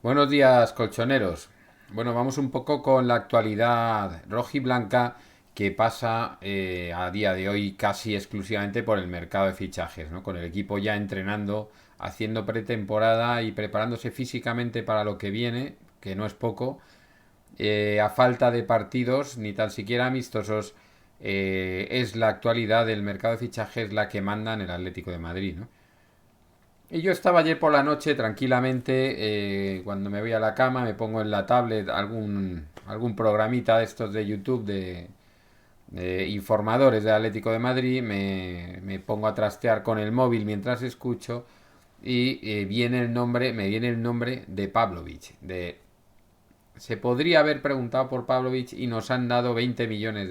Buenos días, colchoneros. Bueno, vamos un poco con la actualidad rojiblanca que pasa a día de hoy casi exclusivamente por el mercado de fichajes, ¿no? Con el equipo ya entrenando, haciendo pretemporada y preparándose físicamente para lo que viene, que no es poco, a falta de partidos, ni tan siquiera amistosos, es la actualidad del mercado de fichajes la que manda en el Atlético de Madrid, ¿no? Y yo estaba ayer por la noche tranquilamente, cuando me voy a la cama, me pongo en la tablet algún programita de estos de YouTube de informadores del Atlético de Madrid, me pongo a trastear con el móvil mientras escucho y me viene el nombre de Pavlovich. Se podría haber preguntado por Pavlovich y nos han dado 20 millones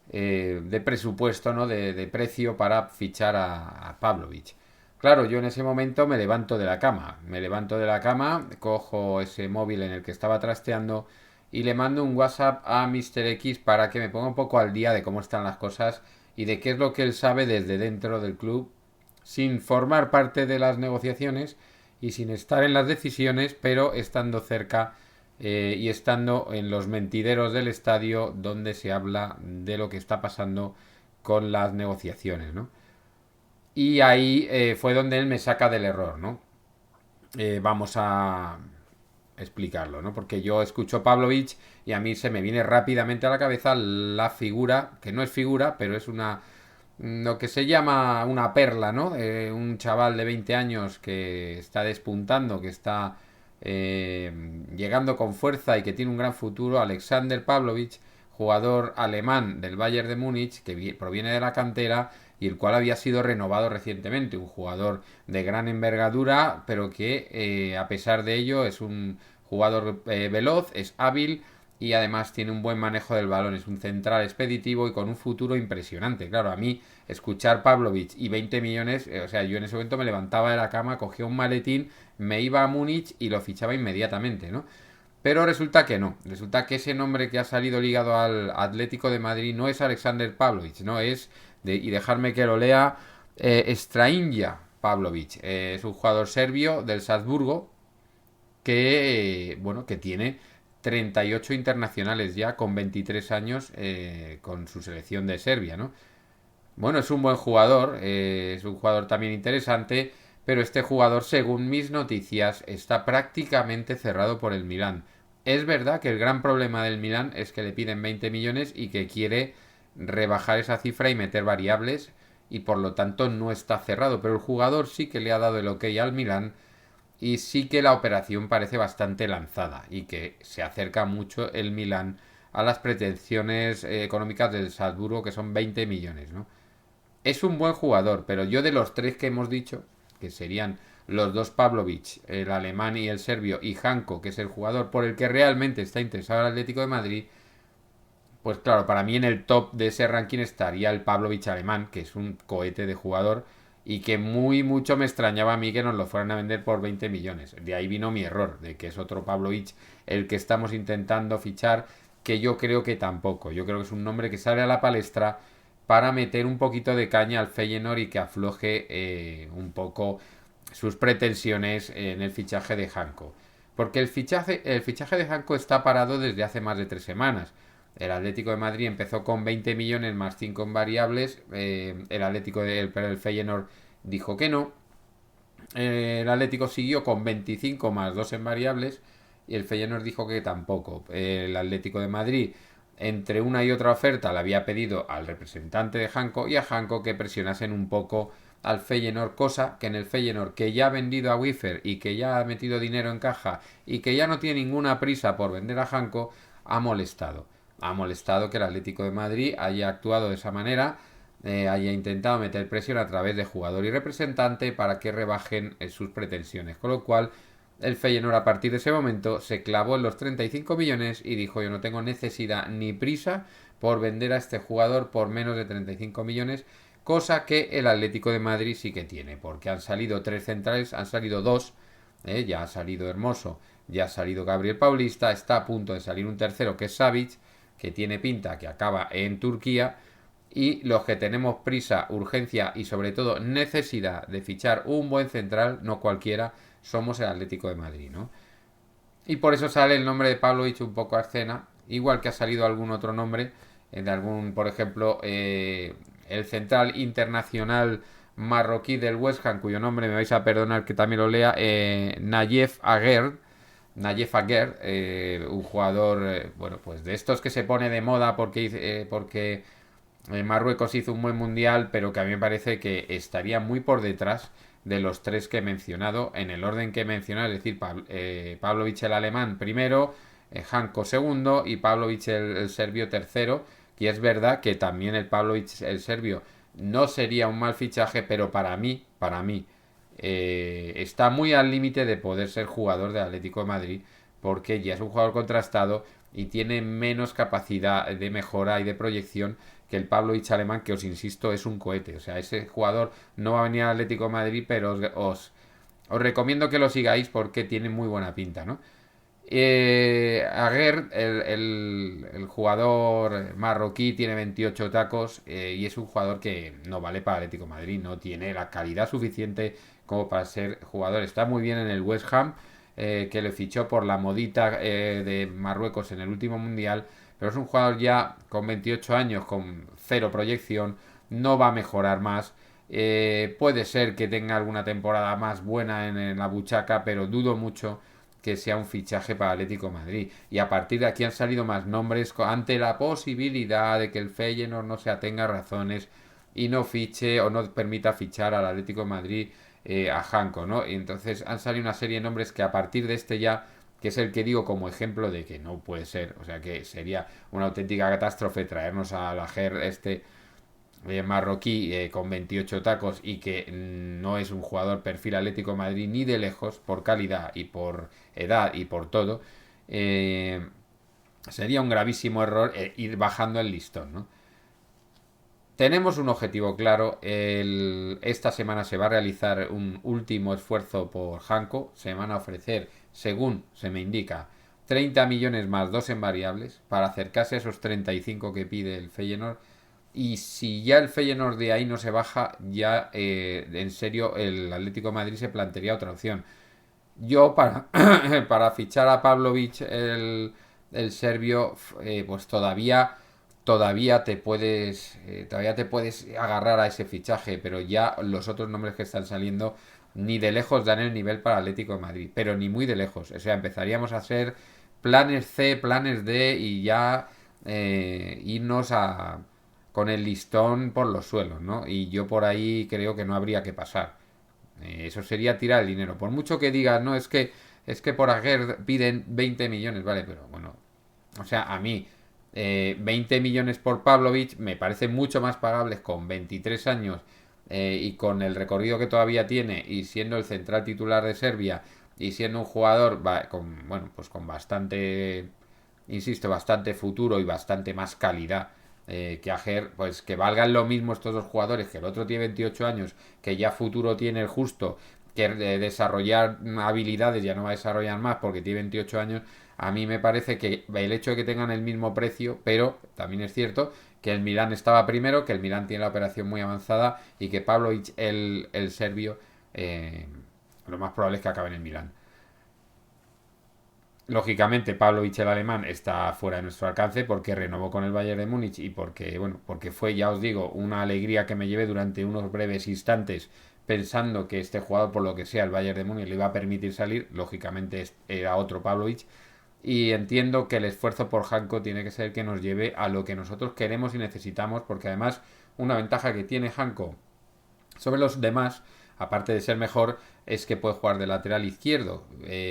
de presupuesto, ¿no? De precio para fichar a Pavlovich. Claro, yo en ese momento me levanto de la cama, cojo ese móvil en el que estaba trasteando y le mando un WhatsApp a Mr. X para que me ponga un poco al día de cómo están las cosas y de qué es lo que él sabe desde dentro del club, sin formar parte de las negociaciones y sin estar en las decisiones, pero estando cerca y estando en los mentideros del estadio donde se habla de lo que está pasando con las negociaciones, ¿no? Y ahí fue donde él me saca del error, ¿no? Vamos a explicarlo, ¿no? Porque yo escucho Pavlovich y a mí se me viene rápidamente a la cabeza la figura, que no es figura, pero es lo que se llama una perla, ¿no? Un chaval de 20 años que está despuntando, que está llegando con fuerza y que tiene un gran futuro, Alexander Pavlovich, jugador alemán del Bayern de Múnich, que proviene de la cantera y el cual había sido renovado recientemente, un jugador de gran envergadura, pero que a pesar de ello es un jugador veloz, es hábil y además tiene un buen manejo del balón, es un central expeditivo y con un futuro impresionante. Claro, a mí escuchar Pavlovich y 20 millones, o sea, yo en ese momento me levantaba de la cama, cogía un maletín, me iba a Múnich y lo fichaba inmediatamente, ¿no? Pero resulta que no, resulta que ese nombre que ha salido ligado al Atlético de Madrid no es Alexander Pavlovich, no es, y dejarme que lo lea, Strahinja Pavlovich. Es un jugador serbio del Salzburgo que, bueno, que tiene 38 internacionales ya con 23 años con su selección de Serbia, ¿no? Bueno, es un buen jugador, es un jugador también interesante, pero este jugador, según mis noticias, está prácticamente cerrado por el Milán. Es verdad que el gran problema del Milán es que le piden 20 millones y que quiere rebajar esa cifra y meter variables y por lo tanto no está cerrado, pero el jugador sí que le ha dado el ok al Milán y sí que la operación parece bastante lanzada y que se acerca mucho el Milán a las pretensiones económicas del Salzburgo, que son 20 millones, ¿no? Es un buen jugador, pero yo de los tres que hemos dicho, que serían los dos Pavlovich, el alemán y el serbio, y Janko, que es el jugador por el que realmente está interesado el Atlético de Madrid, pues claro, para mí en el top de ese ranking estaría el Pavlovich alemán, que es un cohete de jugador y que muy mucho me extrañaba a mí que nos lo fueran a vender por 20 millones. De ahí vino mi error, de que es otro Pavlovich el que estamos intentando fichar, que yo creo que tampoco. Yo creo que es un nombre que sale a la palestra para meter un poquito de caña al Feyenoord y que afloje un poco sus pretensiones en el fichaje de Janko. Porque el fichaje de Janko está parado desde hace más de 3 semanas. El Atlético de Madrid empezó con 20 millones más 5 en variables. El Feyenoord dijo que no. El Atlético siguió con 25 más 2 en variables. Y el Feyenoord dijo que tampoco. El Atlético de Madrid, entre una y otra oferta, le había pedido al representante de Janko y a Janko que presionasen un poco al Feyenoord, cosa que en el Feyenoord, que ya ha vendido a Wiffer y que ya ha metido dinero en caja y que ya no tiene ninguna prisa por vender a Janko, ha molestado. Ha molestado que el Atlético de Madrid haya actuado de esa manera, haya intentado meter presión a través de jugador y representante para que rebajen sus pretensiones. Con lo cual, el Feyenoord a partir de ese momento se clavó en los 35 millones y dijo: yo no tengo necesidad ni prisa por vender a este jugador por menos de 35 millones, cosa que el Atlético de Madrid sí que tiene, porque han salido tres centrales, han salido dos, ya ha salido Hermoso, ya ha salido Gabriel Paulista, está a punto de salir un tercero que es Savic, que tiene pinta que acaba en Turquía, y los que tenemos prisa, urgencia y sobre todo necesidad de fichar un buen central, no cualquiera, somos el Atlético de Madrid, ¿no? Y por eso sale el nombre de Pavlovich un poco a escena, igual que ha salido algún otro nombre, de algún, por ejemplo, el central internacional marroquí del West Ham, cuyo nombre me vais a perdonar que también lo lea, Nayef Aguerd. Nayef Aguerd, un jugador, bueno, pues de estos que se pone de moda porque Marruecos hizo un buen mundial, pero que a mí me parece que estaría muy por detrás de los tres que he mencionado, en el orden que he mencionado, es decir, Pavlovic el alemán primero, Hanko segundo y Pavlovic el serbio tercero. Y es verdad que también el Pavlovic el serbio no sería un mal fichaje, pero para mí, está muy al límite de poder ser jugador de Atlético de Madrid, porque ya es un jugador contrastado y tiene menos capacidad de mejora y de proyección que el Pavlovich alemán, que os insisto es un cohete. O sea, ese jugador no va a venir al Atlético de Madrid, pero os recomiendo que lo sigáis porque tiene muy buena pinta, ¿no? Aguer, el jugador marroquí, tiene 28 tacos y es un jugador que no vale para Atlético de Madrid, no tiene la calidad suficiente como para ser jugador. Está muy bien en el West Ham, que le fichó por la modita de Marruecos en el último mundial, pero es un jugador ya con 28 años, con cero proyección, no va a mejorar más. Puede ser que tenga alguna temporada más buena en la buchaca, pero dudo mucho que sea un fichaje para Atlético de Madrid. Y a partir de aquí han salido más nombres ante la posibilidad de que el Feyenoord no se atenga a razones y no fiche o no permita fichar al Atlético de Madrid a Hanko, ¿no? Y entonces han salido una serie de nombres que a partir de este ya, que es el que digo como ejemplo de que no puede ser, o sea que sería una auténtica catástrofe traernos a la GER marroquí con 28 tacos y que no es un jugador perfil Atlético de Madrid ni de lejos por calidad y por edad y por todo, sería un gravísimo error ir bajando el listón, ¿no? Tenemos un objetivo claro. Esta semana se va a realizar un último esfuerzo por Hanko. Se van a ofrecer, según se me indica, 30 millones más dos en variables para acercarse a esos 35 que pide el Feyenoord. Y si ya el Feyenoord de ahí no se baja, ya en serio el Atlético de Madrid se plantearía otra opción. Yo para fichar a Pavlovic el serbio, pues todavía te puedes agarrar a ese fichaje, pero ya los otros nombres que están saliendo ni de lejos dan el nivel para Atlético de Madrid, pero ni muy de lejos. O sea, empezaríamos a hacer planes C, planes D y ya irnos con el listón por los suelos, ¿no? Y yo por ahí creo que no habría que pasar. Eso sería tirar el dinero. Por mucho que digas, no, es que por Aguerd piden 20 millones, vale, pero bueno, o sea, a mí 20 millones por Pavlovich me parece mucho más pagables con 23 años y con el recorrido que todavía tiene y siendo el central titular de Serbia y siendo un jugador bueno, pues con bastante, insisto, bastante futuro y bastante más calidad que Ager, pues que valgan lo mismo estos dos jugadores, que el otro tiene 28 años, que ya futuro tiene el justo, que desarrollar habilidades ya no va a desarrollar más porque tiene 28 años. A mí me parece que el hecho de que tengan el mismo precio, pero también es cierto que el Milán estaba primero, que el Milán tiene la operación muy avanzada y que Pavlovic, el serbio, lo más probable es que acabe en el Milán. Lógicamente, Pavlovic el alemán está fuera de nuestro alcance porque renovó con el Bayern de Múnich y porque, bueno, porque fue, ya os digo, una alegría que me llevé durante unos breves instantes pensando que este jugador, por lo que sea, el Bayern de Múnich le iba a permitir salir. Lógicamente era otro Pavlovic. Y entiendo que el esfuerzo por Hanko tiene que ser que nos lleve a lo que nosotros queremos y necesitamos, porque además una ventaja que tiene Hanko sobre los demás, aparte de ser mejor, es que puede jugar de lateral izquierdo.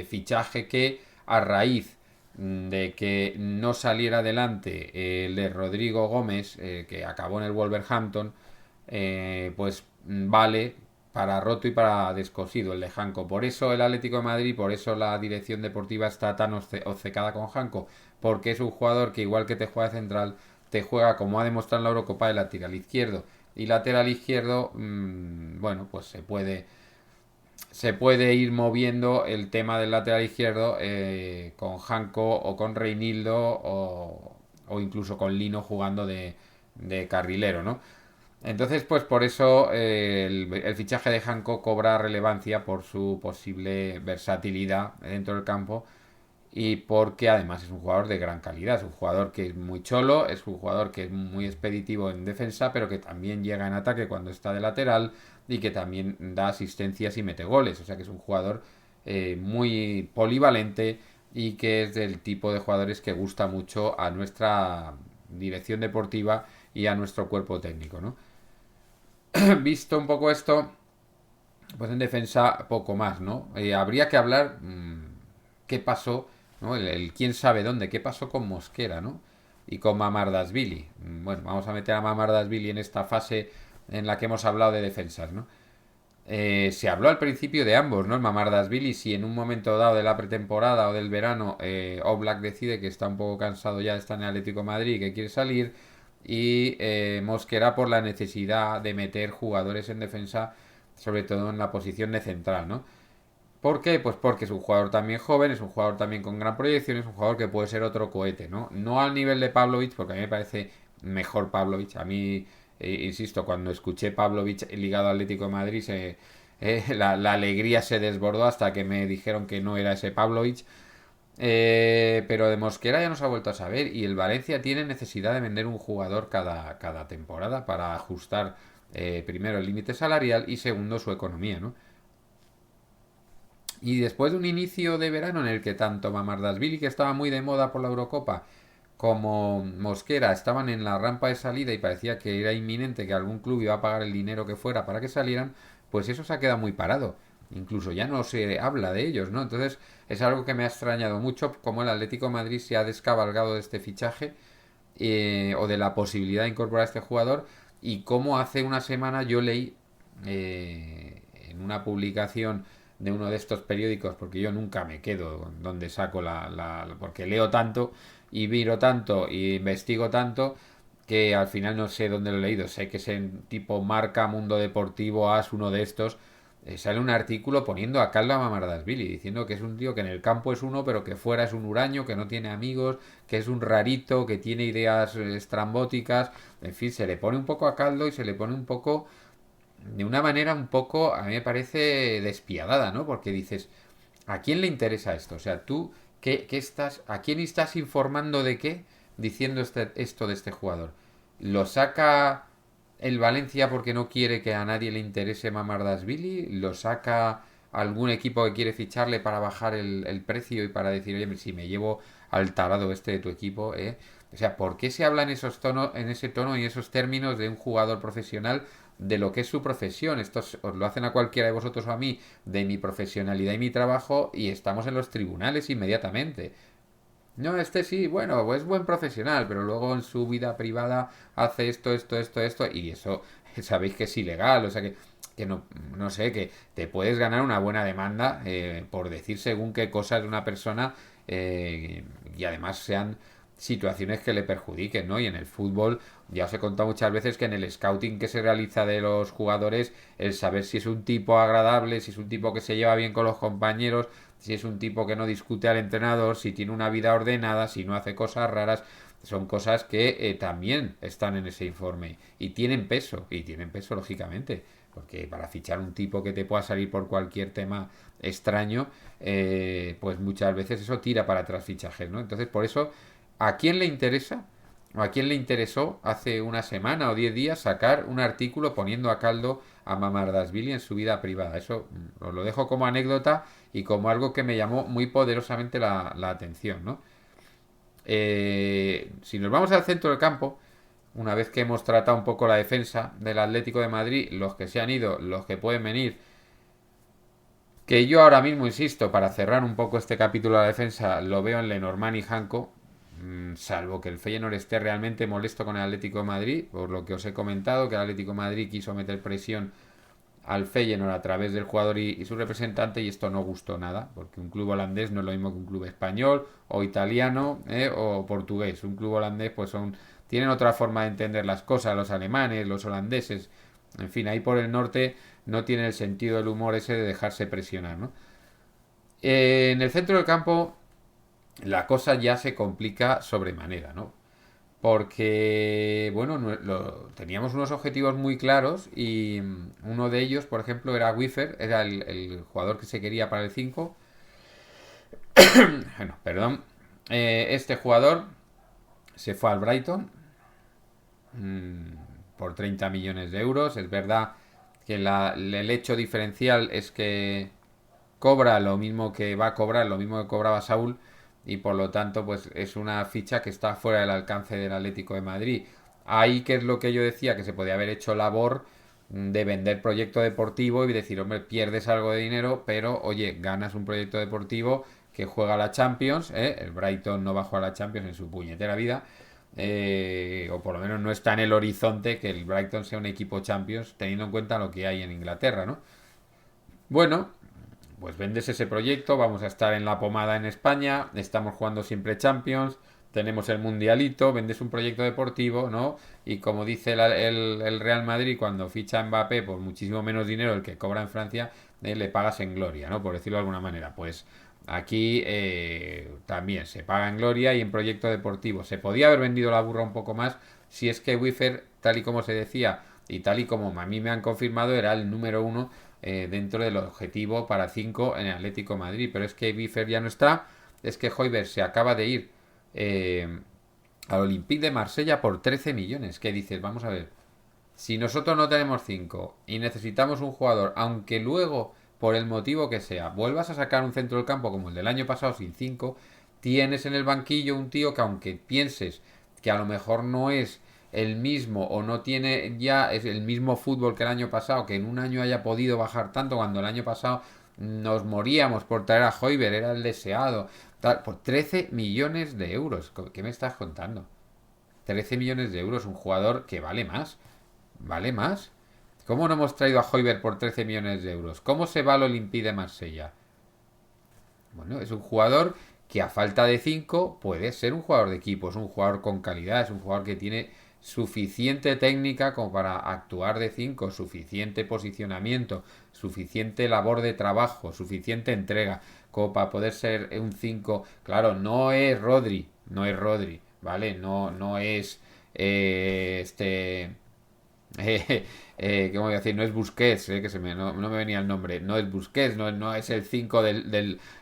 Fichaje que a raíz de que no saliera adelante el de Rodrigo Gómez, que acabó en el Wolverhampton, pues vale para roto y para descosido el de Hanko. Por eso el Atlético de Madrid, por eso la dirección deportiva está tan obcecada con Hanko, porque es un jugador que igual que te juega de central, te juega como ha demostrado en la Eurocopa de lateral izquierdo. Y lateral izquierdo, bueno, pues se puede ir moviendo el tema del lateral izquierdo con Hanko o con Reinildo o incluso con Lino jugando de carrilero, ¿no? Entonces, pues por eso el fichaje de Hanko cobra relevancia por su posible versatilidad dentro del campo y porque además es un jugador de gran calidad, es un jugador que es muy cholo, es un jugador que es muy expeditivo en defensa, pero que también llega en ataque cuando está de lateral y que también da asistencias y mete goles, o sea que es un jugador muy polivalente y que es del tipo de jugadores que gusta mucho a nuestra dirección deportiva y a nuestro cuerpo técnico, ¿no? Visto un poco esto, pues en defensa poco más, ¿no? Habría que hablar qué pasó, ¿no? El quién sabe dónde, qué pasó con Mosquera, ¿no? Y con Mamardashvili. Bueno, vamos a meter a Mamardashvili en esta fase en la que hemos hablado de defensas, ¿no? Se habló al principio de ambos, ¿no? El Mamardashvili, si en un momento dado de la pretemporada o del verano Oblak decide que está un poco cansado ya de estar en el Atlético de Madrid y que quiere salir, y Mosquera por la necesidad de meter jugadores en defensa, sobre todo en la posición de central, ¿no? ¿Por qué? Pues porque es un jugador también joven, es un jugador también con gran proyección, es un jugador que puede ser otro cohete, ¿no? No al nivel de Pavlovic, porque a mí me parece mejor Pavlovic. A mí, insisto, cuando escuché Pavlovic ligado al Atlético de Madrid, la alegría se desbordó hasta que me dijeron que no era ese Pavlovic. Pero de Mosquera ya nos ha vuelto a saber y el Valencia tiene necesidad de vender un jugador cada temporada para ajustar primero el límite salarial y segundo su economía, ¿no? Y después de un inicio de verano en el que tanto Mamardashvili, que estaba muy de moda por la Eurocopa, como Mosquera estaban en la rampa de salida y parecía que era inminente que algún club iba a pagar el dinero que fuera para que salieran, pues eso se ha quedado muy parado. Incluso ya no se habla de ellos, ¿no? Entonces es algo que me ha extrañado mucho, como el Atlético de Madrid se ha descabalgado de este fichaje o de la posibilidad de incorporar a este jugador y como hace una semana yo leí en una publicación de uno de estos periódicos, porque yo nunca me quedo donde saco porque leo tanto y miro tanto y investigo tanto que al final no sé dónde lo he leído. Sé que es en tipo Marca, Mundo Deportivo, As, uno de estos. Sale un artículo poniendo a Calva Mamardashvili, diciendo que es un tío que en el campo es uno, pero que fuera es un huraño, que no tiene amigos, que es un rarito, que tiene ideas estrambóticas. En fin, se le pone un poco a caldo y se le pone un poco de una manera un poco, a mí me parece despiadada, ¿no? Porque dices, ¿a quién le interesa esto? O sea, tú, ¿a quién estás informando de qué diciendo esto de este jugador? ¿Lo saca el Valencia porque no quiere que a nadie le interese Mamardashvili? ¿Lo saca algún equipo que quiere ficharle para bajar el precio y para decir, oye, si me llevo al tarado este de tu equipo, eh? O sea, ¿por qué se habla en esos tonos, en ese tono y esos términos de un jugador profesional de lo que es su profesión? Esto os lo hacen a cualquiera de vosotros o a mí de mi profesionalidad y mi trabajo y estamos en los tribunales inmediatamente. No, este sí, bueno, es buen profesional, pero luego en su vida privada hace esto, y eso sabéis que es ilegal, o sea que no, no sé, que te puedes ganar una buena demanda por decir según qué cosas de una persona y además sean situaciones que le perjudiquen, ¿no? Y en el fútbol, ya os he contado muchas veces que en el scouting que se realiza de los jugadores, el saber si es un tipo agradable, si es un tipo que se lleva bien con los compañeros, si es un tipo que no discute al entrenador, si tiene una vida ordenada, si no hace cosas raras, son cosas que también están en ese informe y tienen peso lógicamente, porque para fichar un tipo que te pueda salir por cualquier tema extraño, pues muchas veces eso tira para atrás fichajes, ¿no? Entonces, por eso, ¿a quién le interesa? ¿O a quién le interesó hace una semana o 10 días sacar un artículo poniendo a caldo a Mamardashvili en su vida privada? Eso os lo dejo como anécdota y como algo que me llamó muy poderosamente la atención, ¿no? Si nos vamos al centro del campo, una vez que hemos tratado un poco la defensa del Atlético de Madrid, los que se han ido, los que pueden venir, que yo ahora mismo insisto, para cerrar un poco este capítulo de la defensa, lo veo en Lenormand y Janko, salvo que el Feyenoord esté realmente molesto con el Atlético de Madrid, por lo que os he comentado, que el Atlético de Madrid quiso meter presión al Feyenoord a través del jugador y su representante y esto no gustó nada, porque un club holandés no es lo mismo que un club español o italiano o portugués. Un club holandés pues tienen otra forma de entender las cosas, los alemanes, los holandeses, en fin, ahí por el norte no tiene el sentido del humor ese de dejarse presionar, ¿no? En el centro del campo la cosa ya se complica sobremanera, ¿no? Porque, bueno, teníamos unos objetivos muy claros y uno de ellos, por ejemplo, era Wiffer, era el jugador que se quería para el 5 Bueno, perdón. Este jugador se fue al Brighton mmm, por 30 millones de euros. Es verdad que el hecho diferencial es que cobra lo mismo que va a cobrar, lo mismo que cobraba Saúl, y por lo tanto pues es una ficha que está fuera del alcance del Atlético de Madrid. Ahí que es lo que yo decía, que se podía haber hecho labor de vender proyecto deportivo y decir, hombre, pierdes algo de dinero, pero oye, ganas un proyecto deportivo que juega la Champions, ¿eh? El Brighton no va a jugar la Champions en su puñetera vida, o por lo menos no está en el horizonte que el Brighton sea un equipo Champions, teniendo en cuenta lo que hay en Inglaterra, ¿no? Bueno, pues vendes ese proyecto, vamos a estar en la pomada en España, estamos jugando siempre Champions, tenemos el Mundialito, vendes un proyecto deportivo, ¿no? Y como dice el Real Madrid, cuando ficha a Mbappé por muchísimo menos dinero del que cobra en Francia, le pagas en gloria, ¿no? Por decirlo de alguna manera. Pues aquí también se paga en gloria y en proyecto deportivo. Se podía haber vendido la burra un poco más si es que Wiffer, tal y como se decía, y tal y como a mí me han confirmado, era el número uno dentro del objetivo para 5 en Atlético de Madrid. Pero es que Wiffer ya no está, es que Højbjerg se acaba de ir eh, al Olympique de Marsella por 13 millones. ¿Qué dices? Vamos a ver. Si nosotros no tenemos 5 y necesitamos un jugador, aunque luego, por el motivo que sea, vuelvas a sacar un centro del campo como el del año pasado sin 5, tienes en el banquillo un tío que aunque pienses que a lo mejor no es el mismo o no tiene ya es el mismo fútbol que el año pasado, que en un año haya podido bajar tanto cuando el año pasado nos moríamos por traer a Højbjerg, era el deseado, tal, por 13 millones de euros. ¿Qué me estás contando? 13 millones de euros, un jugador que vale más. ¿Vale más? ¿Cómo no hemos traído a Højbjerg por 13 millones de euros? ¿Cómo se va al Olympique de Marsella? Bueno, es un jugador que a falta de 5 puede ser un jugador de equipo, es un jugador con calidad, es un jugador que tiene suficiente técnica como para actuar de 5, suficiente posicionamiento, suficiente labor de trabajo, suficiente entrega como para poder ser un 5. Claro, no es Rodri, no es Rodri, ¿vale? No es ¿qué voy a decir? No es Busquets, que no me venía el nombre. No es Busquets, no es el 5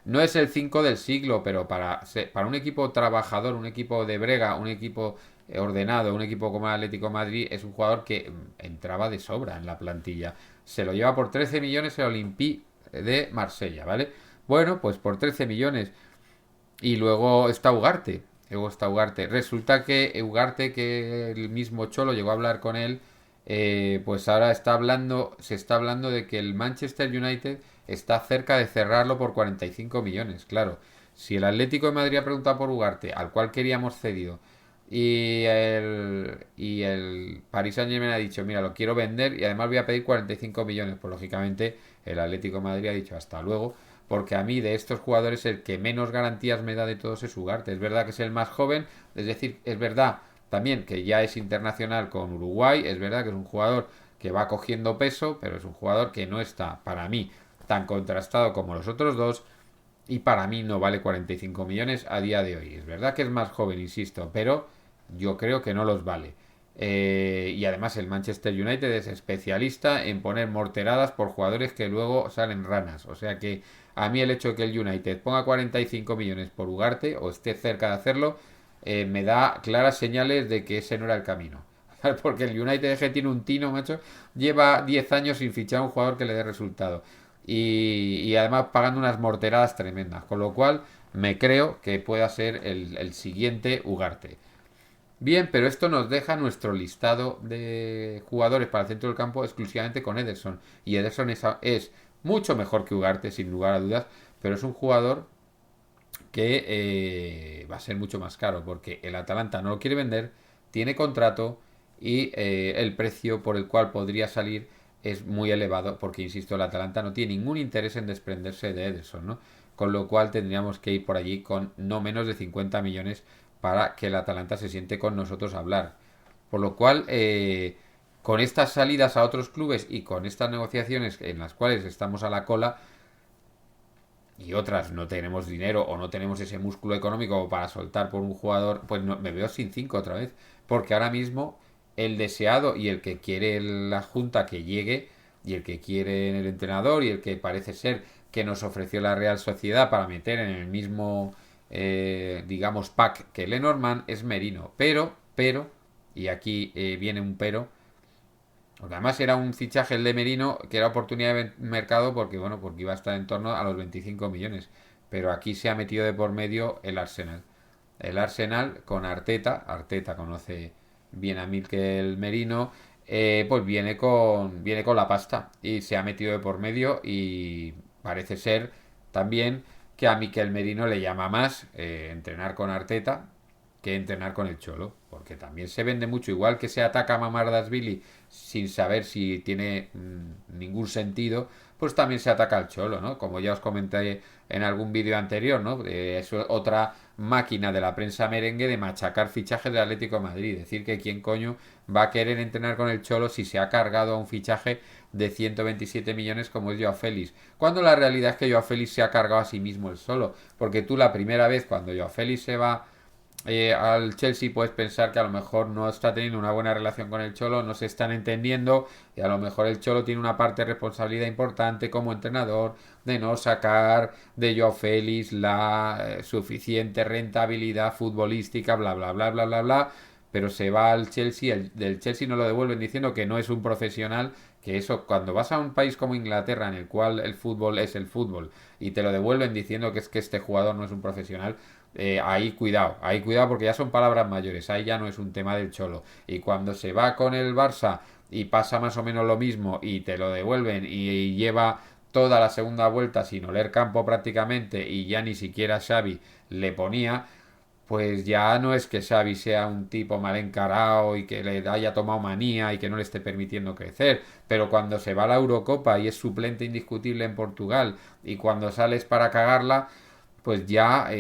no es el 5 del siglo, pero para un equipo trabajador, un equipo de brega, un equipo ordenado, un equipo como el Atlético de Madrid, es un jugador que entraba de sobra en la plantilla. Se lo lleva por 13 millones el Olympique de Marsella, ¿vale? Bueno, pues por 13 millones. Y luego está Ugarte. Luego está Ugarte. Resulta que Ugarte, que el mismo Cholo llegó a hablar con él, pues ahora se está hablando de que el Manchester United está cerca de cerrarlo por 45 millones. Claro, si el Atlético de Madrid ha preguntado por Ugarte, al cual queríamos cedido, y el Paris Saint-Germain ha dicho, mira, lo quiero vender y además voy a pedir 45 millones, pues lógicamente el Atlético de Madrid ha dicho hasta luego, porque a mí de estos jugadores el que menos garantías me da de todos es Ugarte. Es verdad que es el más joven, es decir, es verdad también que ya es internacional con Uruguay, es verdad que es un jugador que va cogiendo peso, pero es un jugador que no está, para mí, tan contrastado como los otros dos, y para mí no vale 45 millones a día de hoy. Es verdad que es más joven, insisto, pero yo creo que no los vale. Y además el Manchester United es especialista en poner morteradas por jugadores que luego salen ranas. O sea que a mí el hecho de que el United ponga 45 millones por Ugarte o esté cerca de hacerlo, me da claras señales de que ese no era el camino. Porque el United es que tiene un tino, macho, lleva 10 años sin fichar a un jugador que le dé resultado. Y además pagando unas morteradas tremendas. Con lo cual me creo que pueda ser el siguiente Ugarte. Bien, pero esto nos deja nuestro listado de jugadores para el centro del campo exclusivamente con Ederson. Y Ederson es mucho mejor que Ugarte, sin lugar a dudas, pero es un jugador que va a ser mucho más caro porque el Atalanta no lo quiere vender, tiene contrato y el precio por el cual podría salir es muy elevado porque, insisto, el Atalanta no tiene ningún interés en desprenderse de Ederson, ¿no? Con lo cual tendríamos que ir por allí con no menos de 50 millones para que el Atalanta se siente con nosotros a hablar. Por lo cual, con estas salidas a otros clubes y con estas negociaciones en las cuales estamos a la cola, y otras no tenemos dinero o no tenemos ese músculo económico para soltar por un jugador, pues no, me veo sin 5 otra vez. Porque ahora mismo el deseado y el que quiere la junta que llegue y el que quiere el entrenador y el que parece ser que nos ofreció la Real Sociedad para meter en el mismo, digamos, pack que Lenormand es Merino. Y aquí viene un pero, porque además era un fichaje el de Merino que era oportunidad de mercado porque, bueno, porque iba a estar en torno a los 25 millones. Pero aquí se ha metido de por medio el Arsenal. El Arsenal con Arteta, Arteta conoce bien a Mikel Merino, pues viene con la pasta y se ha metido de por medio y parece ser también que a Mikel Merino le llama más entrenar con Arteta que entrenar con el Cholo, porque también se vende mucho, igual que se ataca a Mamardashvili sin saber si tiene ningún sentido, pues también se ataca al Cholo, ¿no? Como ya os comenté en algún vídeo anterior, ¿no? Es otra máquina de la prensa merengue de machacar fichajes del Atlético de Madrid, decir que quién coño va a querer entrenar con el Cholo si se ha cargado a un fichaje de 127 millones como es Joao Félix, cuando la realidad es que Joao Félix se ha cargado a sí mismo el solo, porque tú la primera vez cuando Joao Félix se va al Chelsea puedes pensar que a lo mejor no está teniendo una buena relación con el Cholo, no se están entendiendo y a lo mejor el Cholo tiene una parte de responsabilidad importante como entrenador de no sacar de Joao Félix la suficiente rentabilidad futbolística, bla bla bla bla bla bla, pero se va al Chelsea, del Chelsea no lo devuelven diciendo que no es un profesional, que eso cuando vas a un país como Inglaterra en el cual el fútbol es el fútbol y te lo devuelven diciendo que es que este jugador no es un profesional, ahí cuidado porque ya son palabras mayores, ahí ya no es un tema del Cholo. Y cuando se va con el Barça y pasa más o menos lo mismo y te lo devuelven y lleva toda la segunda vuelta sin oler campo prácticamente y ya ni siquiera Xavi le ponía, pues ya no es que Xavi sea un tipo mal encarado y que le haya tomado manía y que no le esté permitiendo crecer, pero cuando se va a la Eurocopa y es suplente indiscutible en Portugal y cuando sales para cagarla, pues ya,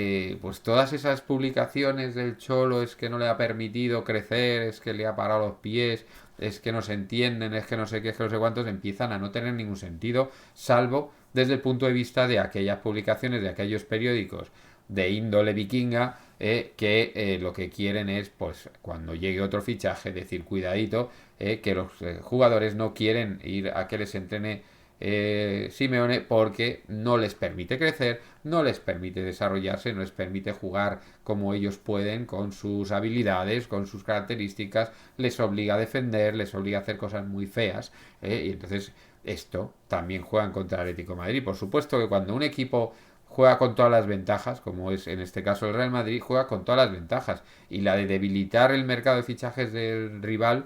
pues todas esas publicaciones del Cholo es que no le ha permitido crecer, es que le ha parado los pies, es que no se entienden, es que no sé qué, es que no sé cuántos, empiezan a no tener ningún sentido, salvo desde el punto de vista de aquellas publicaciones, de aquellos periódicos de índole vikinga, que lo que quieren es, pues, cuando llegue otro fichaje, decir, cuidadito, que los jugadores no quieren ir a que les entrene Simeone porque no les permite crecer, no les permite desarrollarse, no les permite jugar como ellos pueden con sus habilidades, con sus características, les obliga a defender, les obliga a hacer cosas muy feas y entonces esto también juega en contra del Atlético de Madrid. Por supuesto que cuando un equipo juega con todas las ventajas, como es en este caso el Real Madrid, juega con todas las ventajas y la de debilitar el mercado de fichajes del rival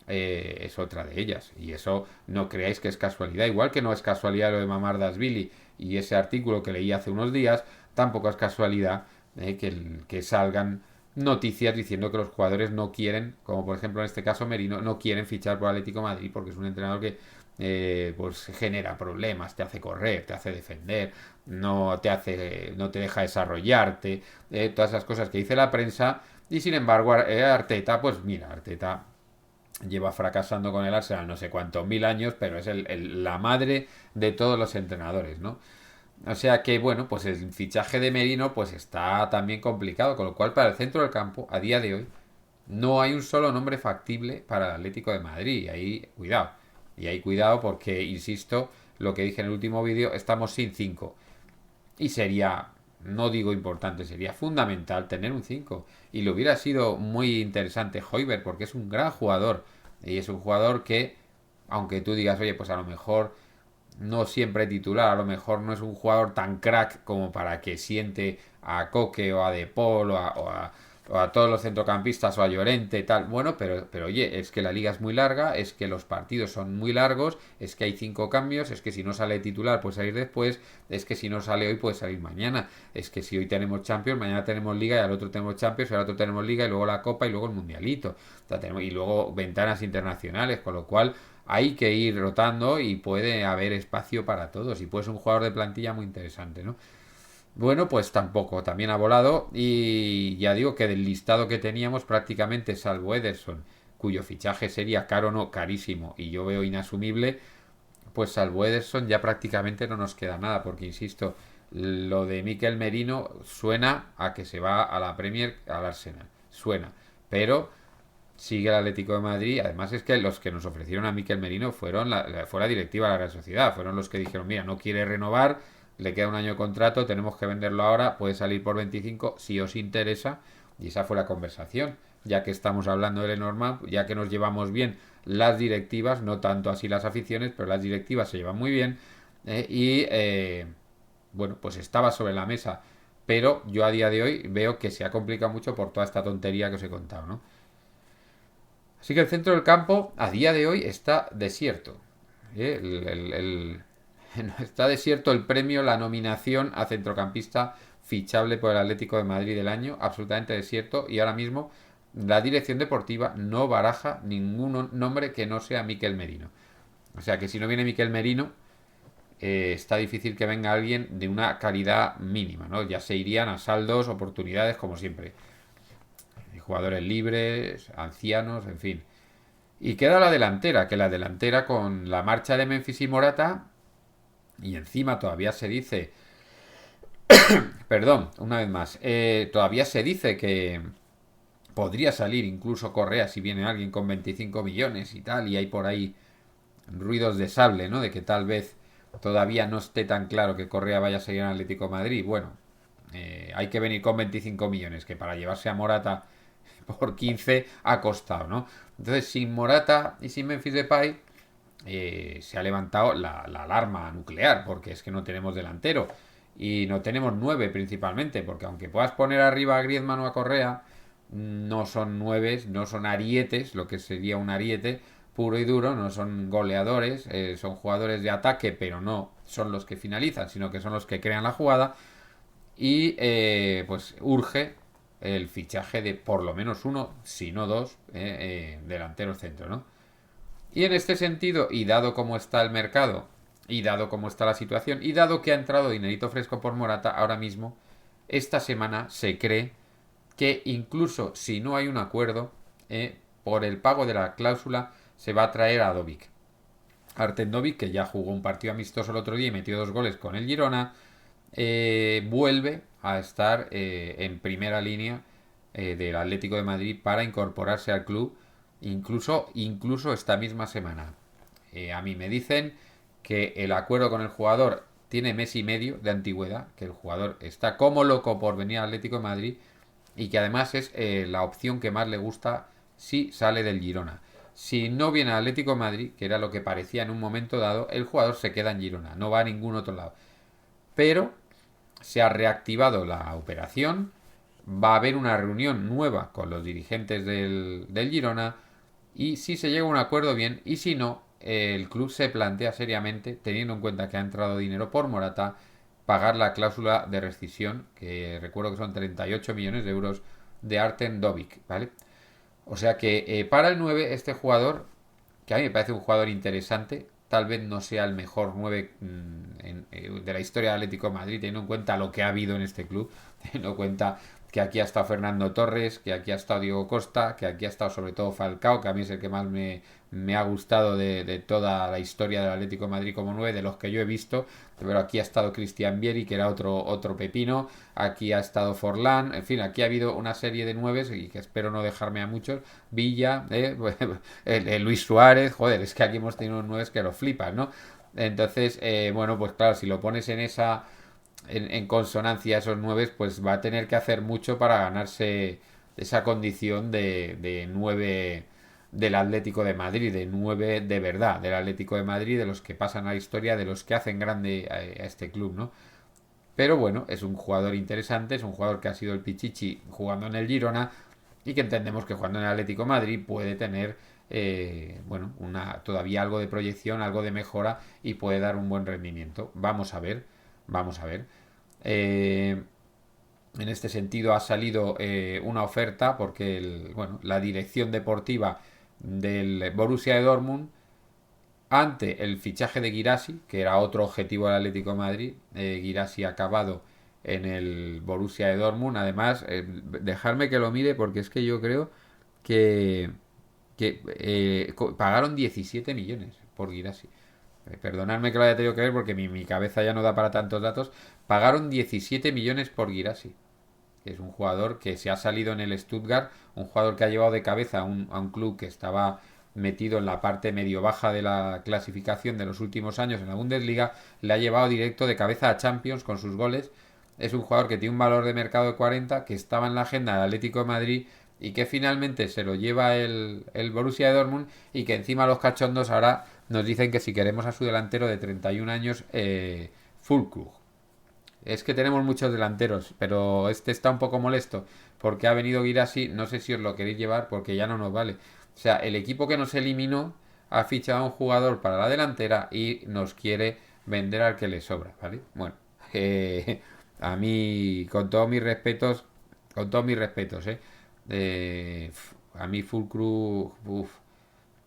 es otra de ellas. Y eso no creáis que es casualidad. Igual que no es casualidad lo de Mamardashvili y ese artículo que leí hace unos días, tampoco es casualidad que salgan noticias diciendo que los jugadores no quieren, como por ejemplo en este caso Merino, no quieren fichar por Atlético de Madrid porque es un entrenador que pues genera problemas, te hace correr, te hace defender, no te deja desarrollarte, todas esas cosas que dice la prensa. Y sin embargo, Arteta, pues mira, Arteta lleva fracasando con el Arsenal no sé cuántos mil años, pero es la madre de todos los entrenadores, ¿no? O sea que, bueno, pues el fichaje de Merino pues está también complicado, con lo cual para el centro del campo, a día de hoy, no hay un solo nombre factible para el Atlético de Madrid. Y ahí, cuidado. Y ahí cuidado porque, insisto, lo que dije en el último vídeo, estamos sin 5. Y sería, no digo importante, sería fundamental tener un 5. Y le hubiera sido muy interesante Højbjerg porque es un gran jugador. Y es un jugador que, aunque tú digas, oye, pues a lo mejor no siempre titular, a lo mejor no es un jugador tan crack como para que siente a Coque o a De Paul o a todos los centrocampistas o a Llorente y tal. Bueno, pero oye, es que la liga es muy larga, es que los partidos son muy largos, es que hay 5 cambios, es que si no sale titular puede salir después, es que si no sale hoy puede salir mañana, es que si hoy tenemos Champions, mañana tenemos Liga y al otro tenemos Champions y al otro tenemos Liga y luego la Copa y luego el Mundialito. O sea, y luego ventanas internacionales, con lo cual hay que ir rotando y puede haber espacio para todos y puede ser un jugador de plantilla muy interesante, ¿no? Bueno, pues tampoco, también ha volado y ya digo que del listado que teníamos prácticamente salvo Ederson, cuyo fichaje sería caro o no, carísimo y yo veo inasumible, pues salvo Ederson ya prácticamente no nos queda nada porque insisto, lo de Mikel Merino suena a que se va a la Premier al Arsenal, suena, pero sigue el Atlético de Madrid. Además es que los que nos ofrecieron a Mikel Merino fue la directiva de la Real Sociedad, fueron los que dijeron, mira, no quiere renovar, le queda un año de contrato, tenemos que venderlo ahora, puede salir por 25 si os interesa. Y esa fue la conversación, ya que estamos hablando de Lenormand, ya que nos llevamos bien las directivas, no tanto así las aficiones, pero las directivas se llevan muy bien. Bueno, pues estaba sobre la mesa, pero yo a día de hoy veo que se ha complicado mucho por toda esta tontería que os he contado, ¿no? Así que el centro del campo a día de hoy está desierto. Está desierto el premio, la nominación a centrocampista fichable por el Atlético de Madrid del año, absolutamente desierto, y ahora mismo la dirección deportiva no baraja ningún nombre que no sea Miquel Merino. O sea que si no viene Miquel Merino, está difícil que venga alguien de una calidad mínima, ¿no? Ya se irían a saldos, oportunidades, como siempre. Jugadores libres, ancianos, en fin. Y queda la delantera, que la delantera con la marcha de Memphis y Morata, y encima todavía se dice, perdón, una vez más, todavía se dice que podría salir incluso Correa si viene alguien con 25 millones y tal, y hay por ahí ruidos de sable, ¿no? De que tal vez todavía no esté tan claro que Correa vaya a seguir en Atlético de Madrid. Bueno, hay que venir con 25 millones, que para llevarse a Morata por 15 ha costado, ¿no? Entonces, sin Morata y sin Memphis Depay, se ha levantado la alarma nuclear, porque es que no tenemos delantero. Y no tenemos 9 principalmente, porque aunque puedas poner arriba a Griezmann o a Correa, no son 9, no son arietes, lo que sería un ariete puro y duro, no son goleadores, son jugadores de ataque, pero no son los que finalizan, sino que son los que crean la jugada. Y pues urge el fichaje de por lo menos uno, si no dos, delanteros centro, ¿no? Y en este sentido, y dado cómo está el mercado, y dado cómo está la situación, y dado que ha entrado dinerito fresco por Morata, ahora mismo, esta semana se cree que incluso si no hay un acuerdo, por el pago de la cláusula, se va a traer a Dovic. Artem Dovic, que ya jugó un partido amistoso el otro día y metió 2 goles con el Girona, vuelve a estar en primera línea del Atlético de Madrid para incorporarse al club incluso esta misma semana. A mí me dicen que el acuerdo con el jugador tiene mes y medio de antigüedad, que el jugador está como loco por venir al Atlético de Madrid y que además es la opción que más le gusta si sale del Girona. Si no viene al Atlético de Madrid, que era lo que parecía en un momento dado, el jugador se queda en Girona, no va a ningún otro lado. Pero se ha reactivado la operación, va a haber una reunión nueva con los dirigentes del Girona y si se llega a un acuerdo bien y si no, el club se plantea seriamente, teniendo en cuenta que ha entrado dinero por Morata, pagar la cláusula de rescisión, que recuerdo que son 38 millones de euros de Artem Dovic, ¿vale? O sea que para el 9 este jugador, que a mí me parece un jugador interesante, tal vez no sea el mejor 9 de la historia del Atlético de Madrid, teniendo en cuenta lo que ha habido en este club, teniendo en cuenta que aquí ha estado Fernando Torres, que aquí ha estado Diego Costa, que aquí ha estado sobre todo Falcao, que a mí es el que más me ha gustado de toda la historia del Atlético de Madrid como 9, de los que yo he visto, pero aquí ha estado Cristian Vieri, que era otro pepino, aquí ha estado Forlán, en fin, aquí ha habido una serie de 9 y que espero no dejarme a muchos, Villa, Luis Suárez, joder, es que aquí hemos tenido unos 9 que lo flipan, ¿no? Entonces, bueno, pues claro, si lo pones en consonancia a esos 9, pues va a tener que hacer mucho para ganarse esa condición de 9 del Atlético de Madrid, de 9 de verdad, del Atlético de Madrid, de los que pasan a la historia, de los que hacen grande a este club, ¿no? Pero bueno, es un jugador interesante, es un jugador que ha sido el Pichichi jugando en el Girona y que entendemos que jugando en el Atlético de Madrid puede tener, bueno, todavía algo de proyección, algo de mejora y puede dar un buen rendimiento. Vamos a ver, vamos a ver. Eh, en este sentido ha salido una oferta porque bueno, la dirección deportiva del Borussia de Dortmund ante el fichaje de Guirassy, que era otro objetivo del Atlético de Madrid. Guirassy ha acabado en el Borussia de Dortmund. Además, dejarme que lo mire porque es que yo creo que pagaron 17 millones por Guirassy. Perdonadme que lo haya tenido que ver porque mi cabeza ya no da para tantos datos. Pagaron 17 millones por Guirassy, que es un jugador que se ha salido en el Stuttgart, un jugador que ha llevado de cabeza a un club que estaba metido en la parte medio baja de la clasificación de los últimos años en la Bundesliga, le ha llevado directo de cabeza a Champions con sus goles. Es un jugador que tiene un valor de mercado de 40, que estaba en la agenda del Atlético de Madrid y que finalmente se lo lleva el Borussia de Dortmund, y que encima los cachondos ahora nos dicen que si queremos a su delantero de 31 años, Füllkrug. Es que tenemos muchos delanteros, pero este está un poco molesto porque ha venido Guirassy. No sé si os lo queréis llevar porque ya no nos vale. O sea, el equipo que nos eliminó ha fichado a un jugador para la delantera y nos quiere vender al que le sobra, ¿vale? Bueno, a mí, con todos mis respetos, a mí Fulcru,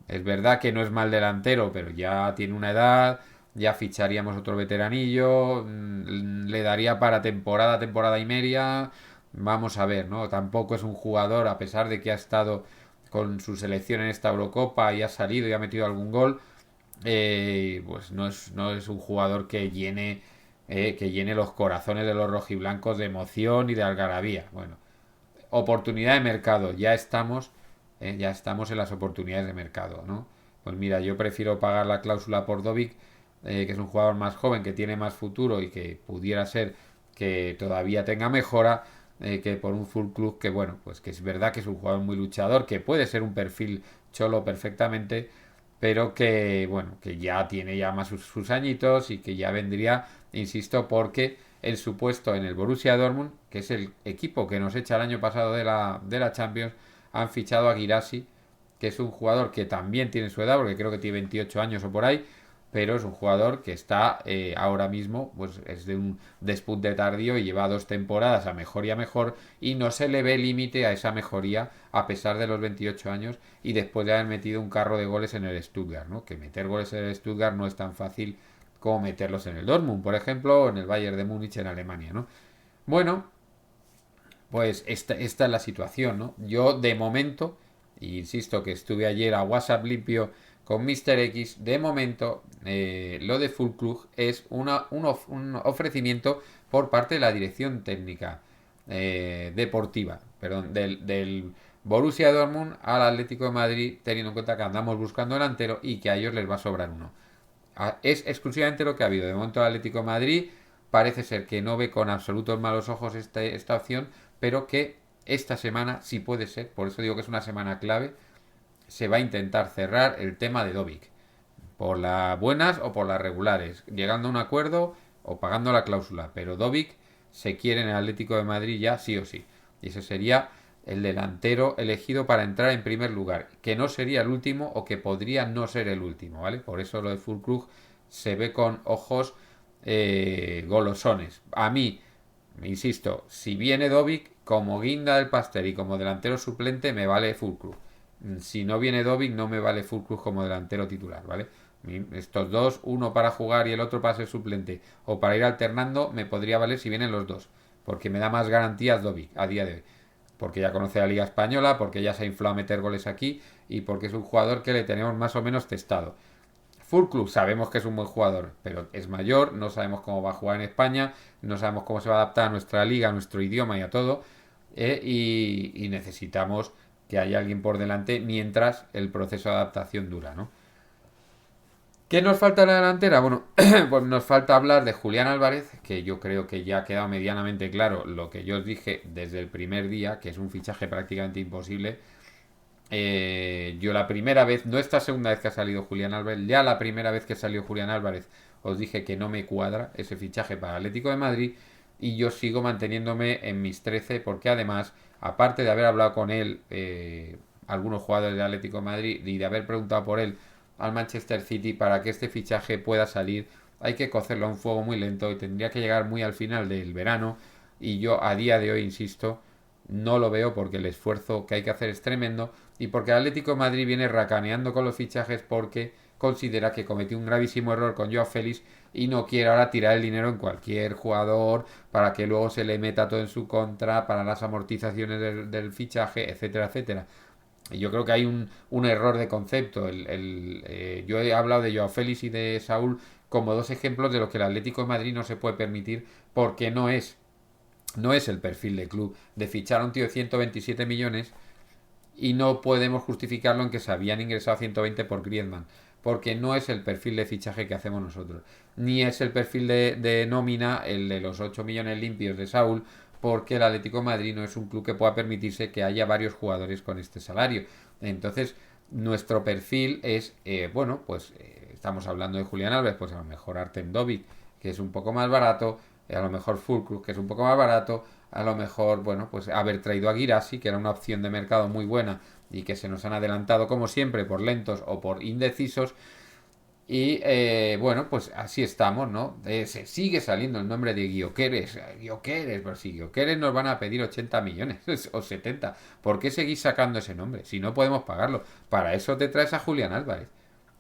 es verdad que no es mal delantero, pero ya tiene una edad, ya ficharíamos otro veteranillo, le daría para temporada, temporada y media. Vamos a ver, ¿no? Tampoco es un jugador, a pesar de que ha estado con su selección en esta Eurocopa y ha salido y ha metido algún gol, pues no es un jugador que llene los corazones de los rojiblancos de emoción y de algarabía. Bueno, oportunidad de mercado, ya estamos en las oportunidades de mercado, ¿no? Pues mira, yo prefiero pagar la cláusula por Dovic, que es un jugador más joven, que tiene más futuro y que pudiera ser que todavía tenga mejora, que por un full club que, bueno, pues que es verdad que es un jugador muy luchador, que puede ser un perfil cholo perfectamente, pero que, bueno, que ya tiene ya más sus añitos y que ya vendría, insisto, porque el supuesto en el Borussia Dortmund, que es el equipo que nos echa el año pasado de la Champions, han fichado a Guirassy, que es un jugador que también tiene su edad, porque creo que tiene 28 años o por ahí, pero es un jugador que está ahora mismo, pues es de un despunte tardío y lleva 2 temporadas a mejor y a mejor, y no se le ve límite a esa mejoría a pesar de los 28 años y después de haber metido un carro de goles en el Stuttgart, ¿no? Que meter goles en el Stuttgart no es tan fácil como meterlos en el Dortmund, por ejemplo, o en el Bayern de Múnich en Alemania, ¿no? Bueno, pues esta es la situación, ¿no? Yo de momento, insisto que estuve ayer a WhatsApp limpio con Mr. X, de momento lo de Füllkrug es un ofrecimiento por parte de la dirección técnica deportiva, perdón, del Borussia Dortmund al Atlético de Madrid, teniendo en cuenta que andamos buscando delantero y que a ellos les va a sobrar uno. Es exclusivamente lo que ha habido. De momento el Atlético de Madrid parece ser que no ve con absolutos malos ojos esta opción, pero que esta semana, sí puede ser, por eso digo que es una semana clave, se va a intentar cerrar el tema de Dovic, por las buenas o por las regulares, llegando a un acuerdo o pagando la cláusula, pero Dovic se quiere en el Atlético de Madrid ya sí o sí, y ese sería el delantero elegido para entrar en primer lugar, que no sería el último o que podría no ser el último, ¿vale? Por eso lo de Füllkrug se ve con ojos golosones. A mí, insisto, si viene Dovic como guinda del pastel y como delantero suplente, me vale Füllkrug. Si no viene Dovic, no me vale Füllkrug como delantero titular, ¿vale? Estos dos, uno para jugar y el otro para ser suplente o para ir alternando, me podría valer si vienen los dos, porque me da más garantías Dovic a día de hoy, porque ya conoce la Liga Española, porque ya se ha inflado a meter goles aquí y porque es un jugador que le tenemos más o menos testado. Füllkrug sabemos que es un buen jugador, pero es mayor, no sabemos cómo va a jugar en España, no sabemos cómo se va a adaptar a nuestra liga, a nuestro idioma y a todo, y necesitamos que haya alguien por delante mientras el proceso de adaptación dura, ¿no? ¿Qué nos falta en la delantera? Bueno, pues nos falta hablar de Julián Álvarez, que yo creo que ya ha quedado medianamente claro lo que yo os dije desde el primer día, que es un fichaje prácticamente imposible. Yo la primera vez, no esta segunda vez que ha salido Julián Álvarez, ya la primera vez que salió Julián Álvarez os dije que no me cuadra ese fichaje para Atlético de Madrid, y yo sigo manteniéndome en mis 13 porque además, aparte de haber hablado con él, algunos jugadores de Atlético de Madrid, y de haber preguntado por él al Manchester City, para que este fichaje pueda salir hay que cocerlo a un fuego muy lento y tendría que llegar muy al final del verano, y yo a día de hoy, insisto, no lo veo porque el esfuerzo que hay que hacer es tremendo y porque el Atlético de Madrid viene racaneando con los fichajes porque considera que cometió un gravísimo error con Joao Félix y no quiere ahora tirar el dinero en cualquier jugador para que luego se le meta todo en su contra para las amortizaciones del fichaje, etcétera, etcétera. Y yo creo que hay un error de concepto. Yo he hablado de Joao Félix y de Saúl como dos ejemplos de lo que el Atlético de Madrid no se puede permitir porque no es el perfil de club de fichar a un tío de 127 millones y no podemos justificarlo en que se habían ingresado 120 por Griezmann, porque no es el perfil de fichaje que hacemos nosotros, ni es el perfil de nómina el de los 8 millones limpios de Saúl, porque el Atlético de Madrid no es un club que pueda permitirse que haya varios jugadores con este salario. Entonces, nuestro perfil es, bueno, pues estamos hablando de Julián Álvarez, pues a lo mejor Artem Dovik, que es un poco más barato, a lo mejor Fulkrug, que es un poco más barato, a lo mejor, bueno, pues haber traído a Guirassi, que era una opción de mercado muy buena y que se nos han adelantado como siempre por lentos o por indecisos. Y bueno, pues así estamos, ¿no? Se sigue saliendo el nombre de Gyökeres, Gyökeres, pero si Gyökeres nos van a pedir 80 millones o 70, ¿por qué seguís sacando ese nombre? Si no podemos pagarlo, para eso te traes a Julián Álvarez.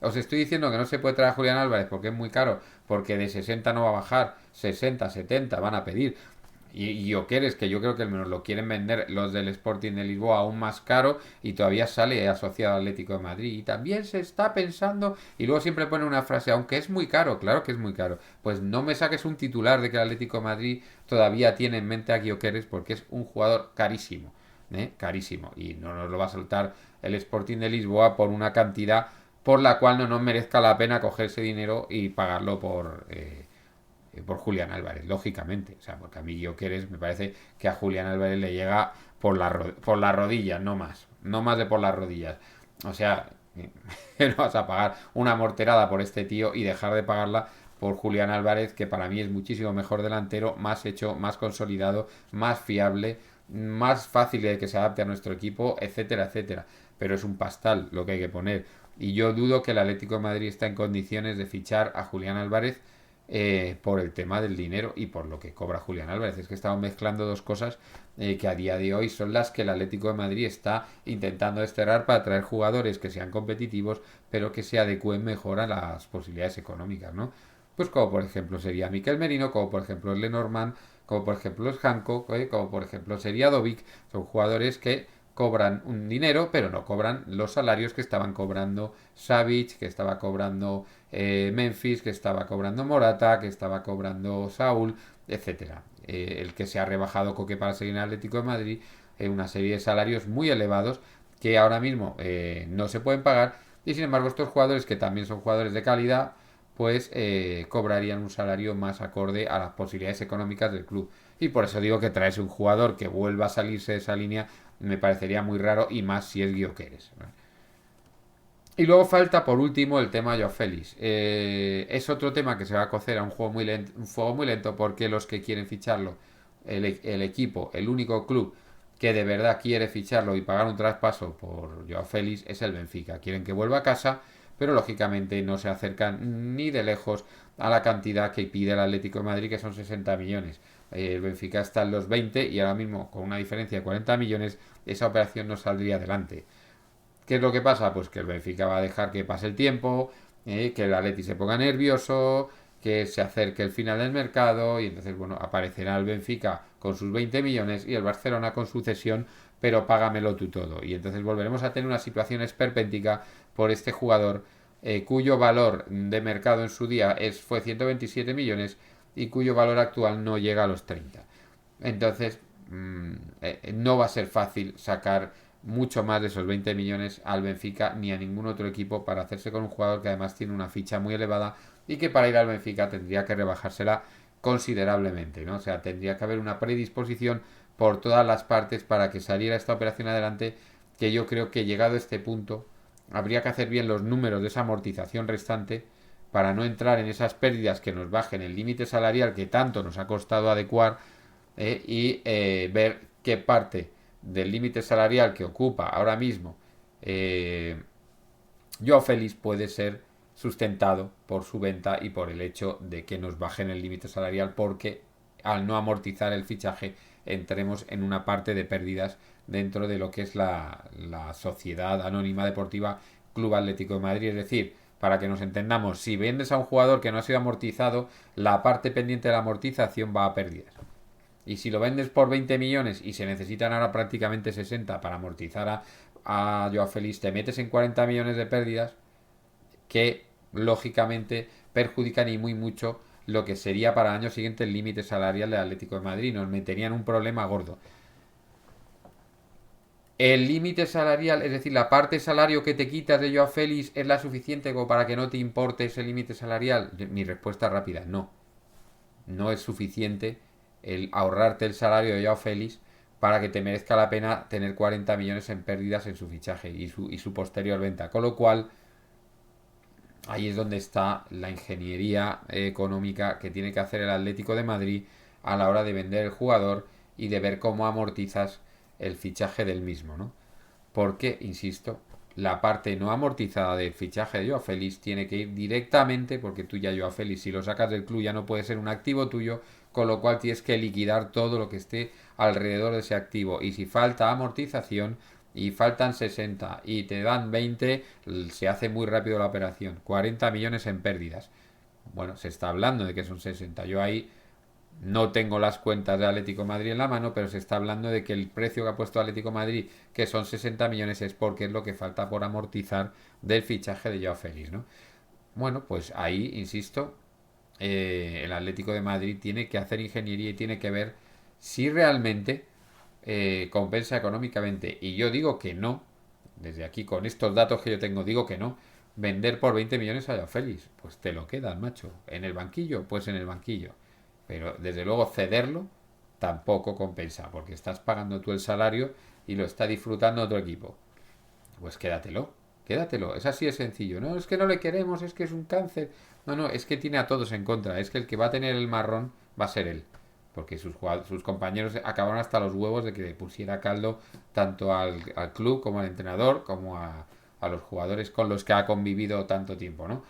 Os estoy diciendo que no se puede traer a Julián Álvarez porque es muy caro, porque de 60 no va a bajar, 60, 70 van a pedir. Y Gyökeres, que yo creo que nos lo quieren vender los del Sporting de Lisboa aún más caro y todavía sale asociado al Atlético de Madrid. Y también se está pensando, y luego siempre pone una frase, aunque es muy caro, claro que es muy caro, pues no me saques un titular de que el Atlético de Madrid todavía tiene en mente a Gyökeres porque es un jugador carísimo, carísimo. Y no nos lo va a soltar el Sporting de Lisboa por una cantidad por la cual no nos merezca la pena coger ese dinero y pagarlo por Julián Álvarez, lógicamente. O sea, porque a mí Gyökeres me parece que a Julián Álvarez le llega por las rodillas, no más. No más de por las rodillas. O sea, no vas a pagar una morterada por este tío y dejar de pagarla por Julián Álvarez, que para mí es muchísimo mejor delantero, más hecho, más consolidado, más fiable, más fácil de que se adapte a nuestro equipo, etcétera, etcétera. Pero es un pastal lo que hay que poner. Y yo dudo que el Atlético de Madrid está en condiciones de fichar a Julián Álvarez por el tema del dinero y por lo que cobra Julián Álvarez. Es que estamos mezclando dos cosas que a día de hoy son las que el Atlético de Madrid está intentando desterrar para traer jugadores que sean competitivos, pero que se adecúen mejor a las posibilidades económicas, ¿no? Pues como por ejemplo sería Miquel Merino, como por ejemplo es Lenormand, como por ejemplo es Hancock, como por ejemplo sería Dovic. Son jugadores que cobran un dinero, pero no cobran los salarios que estaban cobrando Savic, que estaba cobrando Memphis, que estaba cobrando Morata, que estaba cobrando Saúl, etcétera. El que se ha rebajado Coque para seguir en el Atlético de Madrid, una serie de salarios muy elevados que ahora mismo no se pueden pagar y sin embargo estos jugadores que también son jugadores de calidad pues cobrarían un salario más acorde a las posibilidades económicas del club. Y por eso digo que traes un jugador que vuelva a salirse de esa línea me parecería muy raro y más si es Gyökeres. Y luego falta por último el tema Joao Félix. Es otro tema que se va a cocer a un juego un fuego muy lento porque los que quieren ficharlo, el equipo, el único club que de verdad quiere ficharlo y pagar un traspaso por Joao Félix es el Benfica. Quieren que vuelva a casa, pero lógicamente no se acercan ni de lejos a la cantidad que pide el Atlético de Madrid, que son 60 millones. El Benfica está en los 20 y ahora mismo con una diferencia de 40 millones esa operación no saldría adelante. ¿Qué es lo que pasa? Pues que el Benfica va a dejar que pase el tiempo, que el Atleti se ponga nervioso, que se acerque el final del mercado y entonces, bueno, aparecerá el Benfica con sus 20 millones y el Barcelona con su cesión, pero págamelo tú todo. Y entonces volveremos a tener una situación esperpéntica por este jugador cuyo valor de mercado en su día fue 127 millones y cuyo valor actual no llega a los 30. Entonces, no va a ser fácil sacar mucho más de esos 20 millones al Benfica ni a ningún otro equipo para hacerse con un jugador que además tiene una ficha muy elevada y que para ir al Benfica tendría que rebajársela considerablemente, ¿no? O sea, tendría que haber una predisposición por todas las partes para que saliera esta operación adelante, que yo creo que llegado a este punto habría que hacer bien los números de esa amortización restante para no entrar en esas pérdidas que nos bajen el límite salarial que tanto nos ha costado adecuar y ver qué parte del límite salarial que ocupa ahora mismo Joao Félix puede ser sustentado por su venta y por el hecho de que nos bajen el límite salarial porque al no amortizar el fichaje entremos en una parte de pérdidas dentro de lo que es la sociedad anónima deportiva Club Atlético de Madrid. Es decir, para que nos entendamos, si vendes a un jugador que no ha sido amortizado, la parte pendiente de la amortización va a pérdidas. Y si lo vendes por 20 millones y se necesitan ahora prácticamente 60 para amortizar a Joao Félix, te metes en 40 millones de pérdidas que lógicamente perjudican y muy mucho lo que sería para el año siguiente el límite salarial del Atlético de Madrid. Nos meterían un problema gordo. El límite salarial, es decir, la parte salario que te quitas de Joao Félix es la suficiente como para que no te importe ese límite salarial. Mi respuesta rápida, no. No es suficiente el ahorrarte el salario de Joao Félix para que te merezca la pena tener 40 millones en pérdidas en su fichaje y su posterior venta. Con lo cual, ahí es donde está la ingeniería económica que tiene que hacer el Atlético de Madrid a la hora de vender el jugador y de ver cómo amortizas el fichaje del mismo, ¿no? Porque, insisto, la parte no amortizada del fichaje de Joao Félix tiene que ir directamente, porque tú ya Joao Félix, si lo sacas del club ya no puede ser un activo tuyo, con lo cual tienes que liquidar todo lo que esté alrededor de ese activo. Y si falta amortización y faltan 60 y te dan 20, se hace muy rápido la operación. 40 millones en pérdidas. Bueno, se está hablando de que son 60. Yo ahí no tengo las cuentas de Atlético de Madrid en la mano, pero se está hablando de que el precio que ha puesto Atlético de Madrid, que son 60 millones, es porque es lo que falta por amortizar del fichaje de Joao Félix, ¿no? Bueno, pues ahí, insisto, el Atlético de Madrid tiene que hacer ingeniería y tiene que ver si realmente compensa económicamente. Y yo digo que no, desde aquí con estos datos que yo tengo, digo que no. Vender por 20 millones a Joao Félix, pues te lo quedas, macho. En el banquillo, pues en el banquillo. Pero desde luego cederlo tampoco compensa, porque estás pagando tú el salario y lo está disfrutando otro equipo. Pues quédatelo, quédatelo. Es así de sencillo. No, es que no le queremos, es que es un cáncer. No, no, es que tiene a todos en contra. Es que el que va a tener el marrón va a ser él. Porque sus compañeros acabaron hasta los huevos de que le pusiera caldo tanto al club como al entrenador, como a los jugadores con los que ha convivido tanto tiempo, ¿no?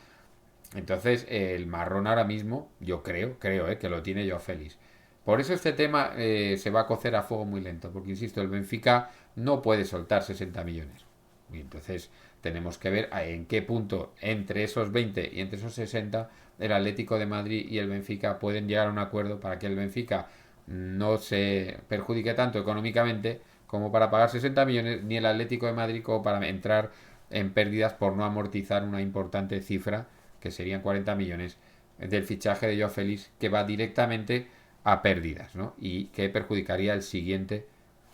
Entonces, el marrón ahora mismo, yo creo, que lo tiene Joao Félix. Por eso este tema se va a cocer a fuego muy lento, porque insisto, el Benfica no puede soltar 60 millones. Y entonces tenemos que ver en qué punto entre esos 20 y entre esos 60 el Atlético de Madrid y el Benfica pueden llegar a un acuerdo para que el Benfica no se perjudique tanto económicamente como para pagar 60 millones, ni el Atlético de Madrid como para entrar en pérdidas por no amortizar una importante cifra, que serían 40 millones, del fichaje de Joao Félix, que va directamente a pérdidas, ¿no? Y que perjudicaría el siguiente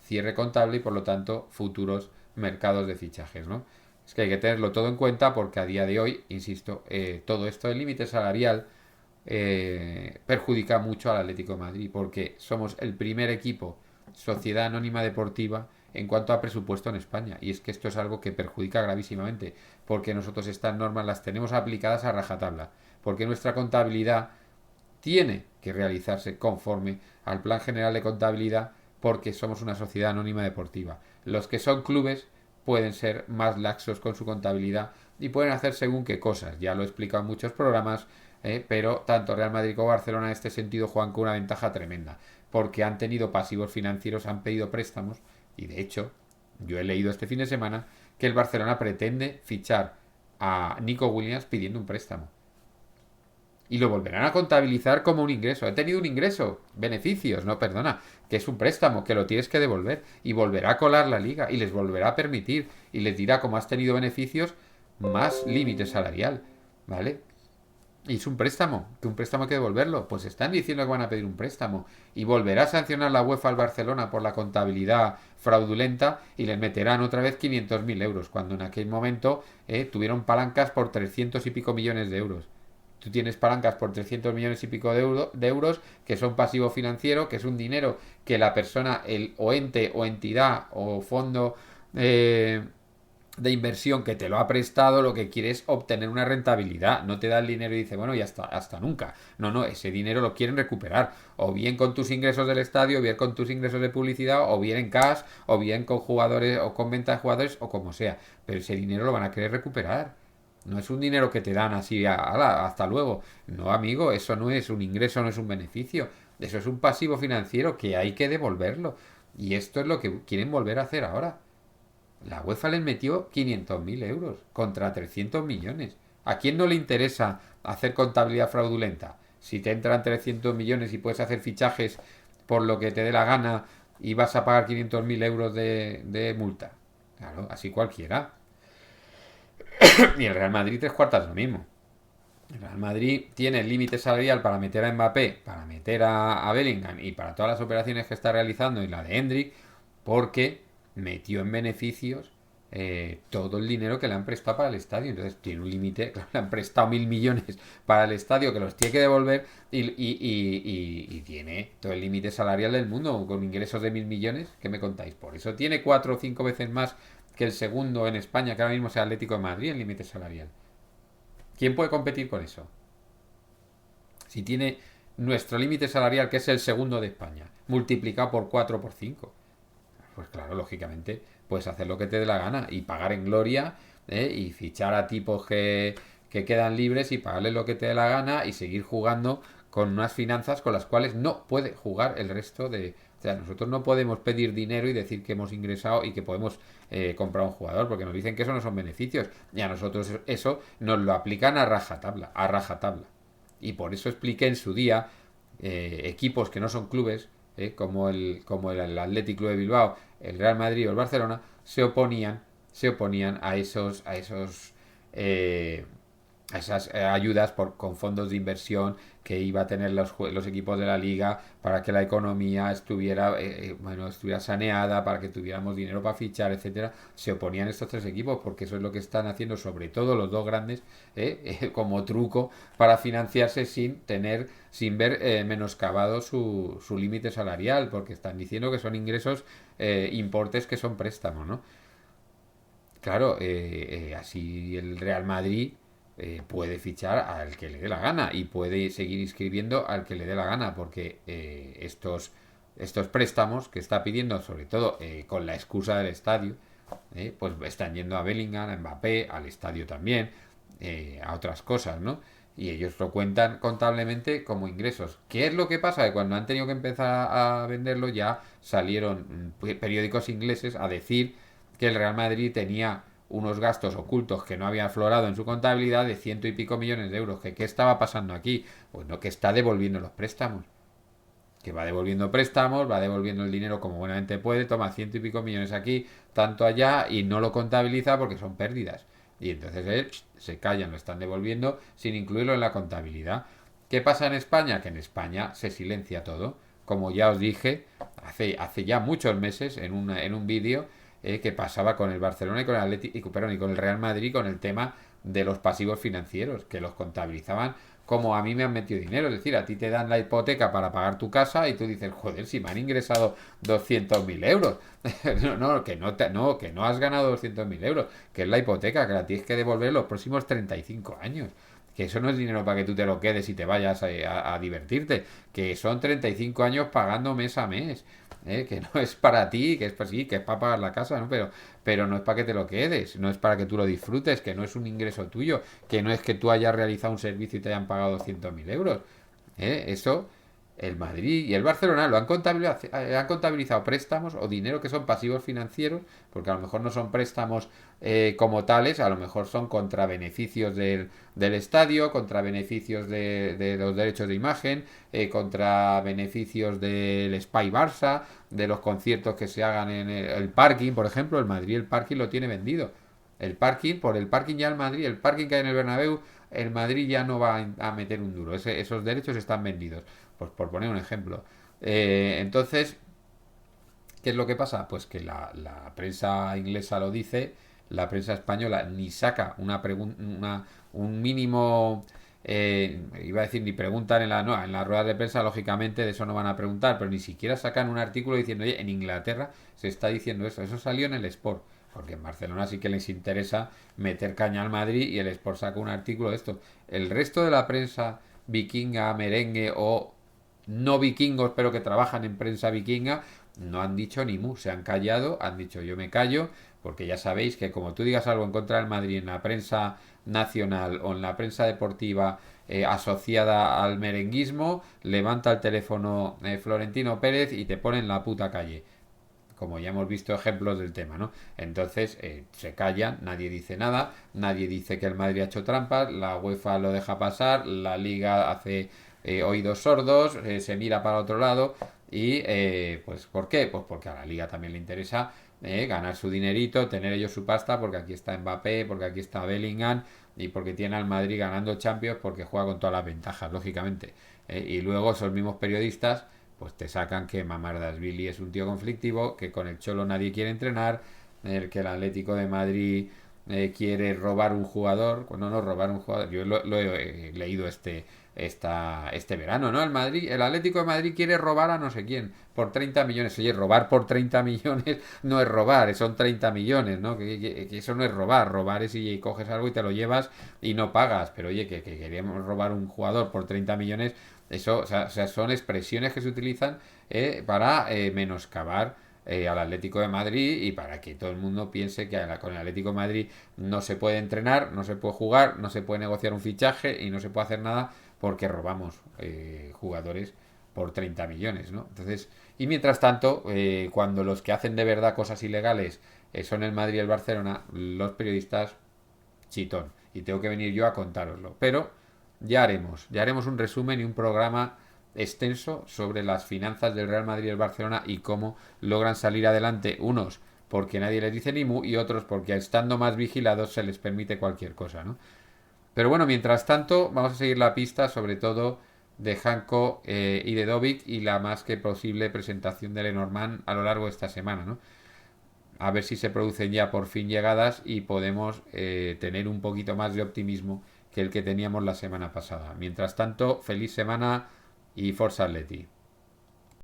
cierre contable y por lo tanto futuros mercados de fichajes, ¿no? Es que hay que tenerlo todo en cuenta porque a día de hoy, insisto, todo esto del límite salarial perjudica mucho al Atlético de Madrid porque somos el primer equipo, sociedad anónima deportiva, en cuanto a presupuesto en España. Y es que esto es algo que perjudica gravísimamente porque nosotros estas normas las tenemos aplicadas a rajatabla, porque nuestra contabilidad tiene que realizarse conforme al Plan General de Contabilidad porque somos una sociedad anónima deportiva. Los que son clubes pueden ser más laxos con su contabilidad y pueden hacer según qué cosas. Ya lo he explicado en muchos programas, pero tanto Real Madrid como Barcelona en este sentido juegan con una ventaja tremenda, porque han tenido pasivos financieros, han pedido préstamos y de hecho yo he leído este fin de semana que el Barcelona pretende fichar a Nico Williams pidiendo un préstamo y lo volverán a contabilizar como un ingreso. He tenido un ingreso, beneficios, no, perdona, que es un préstamo, que lo tienes que devolver y volverá a colar la liga y les volverá a permitir y les dirá como has tenido beneficios, más límite salarial, ¿vale? Y es un préstamo, que un préstamo hay que devolverlo. Pues están diciendo que van a pedir un préstamo y volverá a sancionar la UEFA al Barcelona por la contabilidad fraudulenta y les meterán otra vez 500.000 euros, cuando en aquel momento tuvieron palancas por 300 y pico millones de euros. Tú tienes palancas por 300 millones y pico de euros que son pasivo financiero, que es un dinero que la persona, el o ente o entidad o fondo de inversión que te lo ha prestado, lo que quiere es obtener una rentabilidad. No te da el dinero y dice, bueno, ya hasta nunca. No, no, ese dinero lo quieren recuperar. O bien con tus ingresos del estadio, o bien con tus ingresos de publicidad, o bien en cash, o bien con jugadores, o con venta de jugadores, o como sea. Pero ese dinero lo van a querer recuperar. No es un dinero que te dan así, hasta luego. No, amigo, eso no es un ingreso, no es un beneficio. Eso es un pasivo financiero que hay que devolverlo. Y esto es lo que quieren volver a hacer ahora. La UEFA les metió 500.000 euros contra 300 millones. ¿A quién no le interesa hacer contabilidad fraudulenta? Si te entran 300 millones y puedes hacer fichajes por lo que te dé la gana y vas a pagar 500.000 euros de multa. Claro, así cualquiera. Y el Real Madrid tres cuartas lo mismo. El Real Madrid tiene el límite salarial para meter a Mbappé, para meter a Bellingham y para todas las operaciones que está realizando y la de Hendrik, porque metió en beneficios todo el dinero que le han prestado para el estadio. Entonces tiene un límite, claro, le han prestado 1.000 millones para el estadio que los tiene que devolver y tiene todo el límite salarial del mundo con ingresos de 1.000 millones. ¿Qué me contáis? Por eso tiene 4 o 5 veces más que el segundo en España, que ahora mismo es el Atlético de Madrid en límite salarial. ¿Quién puede competir con eso? Si tiene nuestro límite salarial, que es el segundo de España, multiplicado por 4 o por 5, pues claro, lógicamente puedes hacer lo que te dé la gana y pagar en gloria, y fichar a tipos que quedan libres y pagarles lo que te dé la gana y seguir jugando con unas finanzas con las cuales no puede jugar el resto de... O sea, nosotros no podemos pedir dinero y decir que hemos ingresado y que podemos comprar un jugador, porque nos dicen que eso no son beneficios. Y a nosotros eso nos lo aplican a rajatabla, a rajatabla. Y por eso expliqué en su día equipos que no son clubes, como el Athletic Club de Bilbao, el Real Madrid o el Barcelona, se oponían eh, a esas ayudas con fondos de inversión que iba a tener los equipos de la liga para que la economía estuviera saneada, para que tuviéramos dinero para fichar, etcétera. Se oponían estos tres equipos porque eso es lo que están haciendo, sobre todo los dos grandes, como truco para financiarse sin ver menoscabado su límite salarial, porque están diciendo que son ingresos, importes que son préstamos, ¿no? Claro, así el Real Madrid puede fichar al que le dé la gana y puede seguir inscribiendo al que le dé la gana, porque estos préstamos que está pidiendo, sobre todo con la excusa del estadio, pues están yendo a Bellingham, a Mbappé, al estadio también, a otras cosas, ¿no? Y ellos lo cuentan contablemente como ingresos. ¿Qué es lo que pasa? Que cuando han tenido que empezar a venderlo ya salieron periódicos ingleses a decir que el Real Madrid tenía unos gastos ocultos que no había aflorado en su contabilidad de 100 y pico millones de euros. ¿Qué estaba pasando aquí? Bueno, que está devolviendo los préstamos. Que va devolviendo préstamos, va devolviendo el dinero como buenamente puede, toma 100 y pico millones aquí, tanto allá, y no lo contabiliza porque son pérdidas. Y entonces se callan, lo están devolviendo sin incluirlo en la contabilidad. ¿Qué pasa en España? Que en España se silencia todo. Como ya os dije, hace ya muchos meses en un vídeo, que pasaba con el Barcelona y con el Atlético, perdón, y con el Real Madrid, con el tema de los pasivos financieros, que los contabilizaban como a mí me han metido dinero. Es decir, a ti te dan la hipoteca para pagar tu casa y tú dices, joder, si me han ingresado 200.000 euros. No, que no has ganado 200.000 euros, que es la hipoteca, que la tienes que devolver los próximos 35 años. Que eso no es dinero para que tú te lo quedes y te vayas a divertirte. Que son 35 años pagando mes a mes. Que no es para ti, que es para sí, que es para pagar la casa, ¿no? Pero no es para que te lo quedes, no es para que tú lo disfrutes, que no es un ingreso tuyo, que no es que tú hayas realizado un servicio y te hayan pagado 200.000 euros. Eso, el Madrid y el Barcelona han contabilizado préstamos o dinero que son pasivos financieros, porque a lo mejor no son préstamos como tales, a lo mejor son contra beneficios del estadio, contra beneficios de los derechos de imagen, contra beneficios del Spy Barça, de los conciertos que se hagan en el parking, por ejemplo. El Madrid el parking lo tiene vendido. Por el parking ya el parking que hay en el Bernabéu, el Madrid ya no va a meter un duro. Esos derechos están vendidos. Pues por poner un ejemplo. Entonces, ¿qué es lo que pasa? Pues que la prensa inglesa lo dice, la prensa española ni saca un mínimo, iba a decir, ni preguntan no, en las ruedas de prensa, lógicamente de eso no van a preguntar, pero ni siquiera sacan un artículo diciendo, oye, en Inglaterra se está diciendo eso salió en el Sport, porque en Barcelona sí que les interesa meter caña al Madrid y el Sport saca un artículo de esto. El resto de la prensa vikinga, merengue o no vikingos, pero que trabajan en prensa vikinga, no han dicho ni mu, se han callado, han dicho yo me callo, porque ya sabéis que como tú digas algo en contra del Madrid en la prensa nacional o en la prensa deportiva asociada al merenguismo, levanta el teléfono Florentino Pérez y te pone en la puta calle. Como ya hemos visto ejemplos del tema, ¿no? Entonces se callan, nadie dice nada, nadie dice que el Madrid ha hecho trampas, la UEFA lo deja pasar, la Liga hace oídos sordos, se mira para otro lado y pues ¿por qué? Pues porque a la Liga también le interesa ganar su dinerito, tener ellos su pasta, porque aquí está Mbappé, porque aquí está Bellingham y porque tiene al Madrid ganando Champions porque juega con todas las ventajas, lógicamente. Y luego esos mismos periodistas pues te sacan que Mamardashvili es un tío conflictivo, que con el Cholo nadie quiere entrenar, que el Atlético de Madrid quiere robar un jugador, bueno, no robar un jugador, yo lo he leído este verano, ¿no? El Atlético de Madrid quiere robar a no sé quién por 30 millones. Oye, robar por 30 millones no es robar, son 30 millones, ¿no? Que eso no es robar. Robar es si coges algo y te lo llevas y no pagas. Pero oye, que queremos robar un jugador por 30 millones, eso, o sea, son expresiones que se utilizan para menoscabar al Atlético de Madrid y para que todo el mundo piense que con el Atlético de Madrid no se puede entrenar, no se puede jugar, no se puede negociar un fichaje y no se puede hacer nada porque robamos jugadores por 30 millones, ¿no? Entonces, y mientras tanto, cuando los que hacen de verdad cosas ilegales son el Madrid y el Barcelona, los periodistas chitón. Y tengo que venir yo a contároslo. Pero ya haremos un resumen y un programa extenso sobre las finanzas del Real Madrid y el Barcelona y cómo logran salir adelante unos porque nadie les dice ni mu y otros porque estando más vigilados se les permite cualquier cosa, ¿no? Pero bueno, mientras tanto, vamos a seguir la pista, sobre todo de Hanko y de Dovic y la más que posible presentación de Lenormand a lo largo de esta semana, ¿no? A ver si se producen ya por fin llegadas y podemos tener un poquito más de optimismo que el que teníamos la semana pasada. Mientras tanto, feliz semana y Forza Atleti.